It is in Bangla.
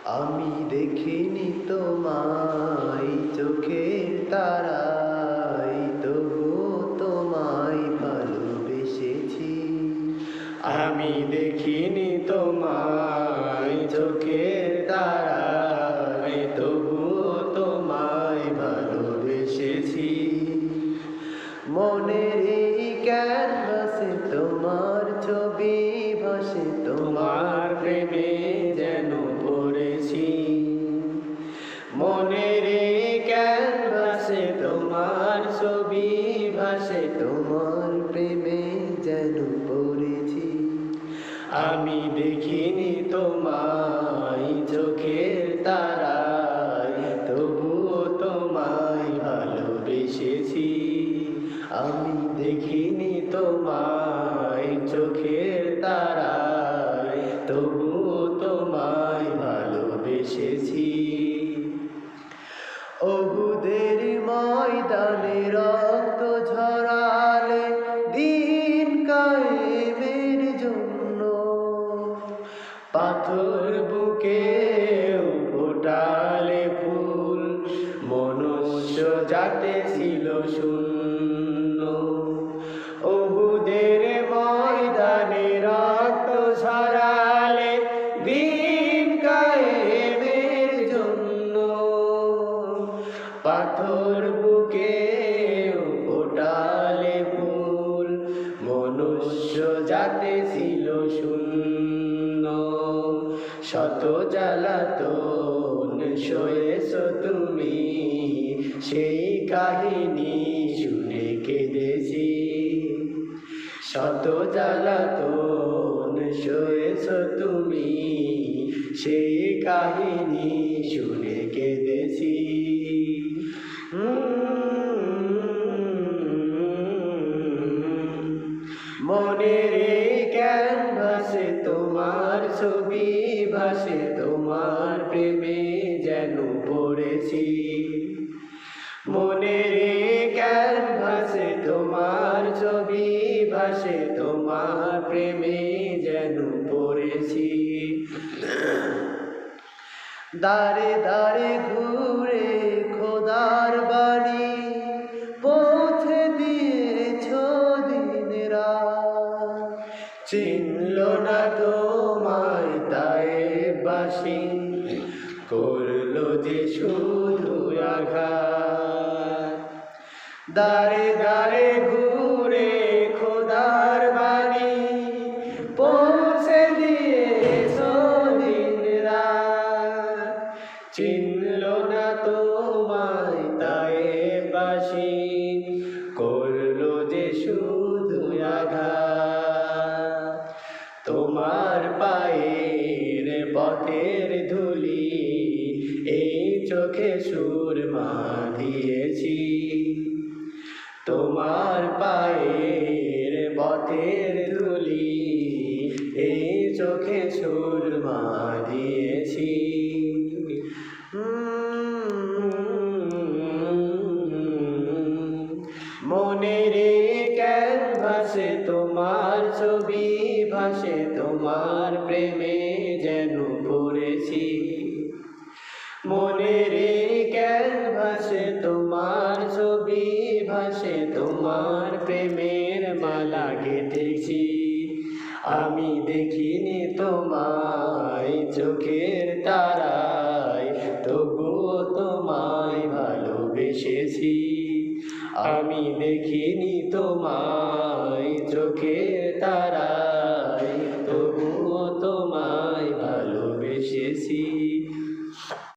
আমি দেখিনি তোমায় চোখের তারায়, তবুও তোমায় ভালোবেসেছি। আমি দেখিনি তোমায় চোখের তারায়, তবুও তোমায় ভালোবেসেছি। মনের এই ক্যানভাসে তোমার ছবি ভাসে, তোমার প্রেমে যেন পড়েছি। মনের এই ক্যানভাসে তোমার ছবি ভাসে, তোমার প্রেমে যেন পড়েছি। আমি দেখিনি তোমায় চোখের তারায়, তবুও তোমায় ভালোবেসেছি। আমি দেখিনি তোমায় চোখের তারায়, তবুও তোমায় ভালোবেসেছি। ওহুদের ময়দানে রক্ত ঝরালে দিন কায়েমের জন্য, পাথর বুকে ফোটালে ফুল, মনুষ্য জাতে ছিল শূন্য। ওহুদের ময়দানে রক্ত ঝরালে দিন কায়েমের জন্য, পাথর বুকে ফোটালে ফুল, মনুষ্য জাতে ছিল শূন্য। শত জ্বালাতন সয়েছো তুমি, সেই কাহিনী শুনে কেঁদেছি। শত জ্বালাতন সয়েছো তুমি, সেই কাহিনী শুনে কেঁদেছি। মনের এই ক্যানভাসে তোমার ছবি ভাসে, তোমার প্রেমে যেন পড়েছি। মনের এই ক্যানভাসে তোমার ছবি ভাসে, তোমার প্রেমে যেন পড়েছি। দাঁড়ে দাঁড়ে ঘুরে খোদার বাড়ি পৌঁছে দিয়েছ দিন রাত। চিনল না তোমায় তায়েববাসী, করলো যে শুধু আঘাত। দাঁড়ে দাঁড়ে ঘুরে খোদার বাড়ি পৌঁছে দিয়েছ দিন রাত। চিনল না তোমায় তায়েববাসী, করলো যে শুধু আঘাত। তোমার পায়ের পথের ধুলি এই চোখে সুরমা দিয়েছি। তোমার পায়ের পথের ধুলি এই চোখে সুরমা দিয়েছি। মনের ক্যানভাসে তোমার ছবি ভাসে, তোমার প্রেমে যেন পড়েছি। মনের ক্যানভাসে তোমার ছবি ভাসে, তোমার প্রেমের মালা গেঁথেছি। আমি দেখিনি তোমায় চোখের তারায়, তবুও তোমায় ভালোবেসেছি। আমি দেখিনি তোমায়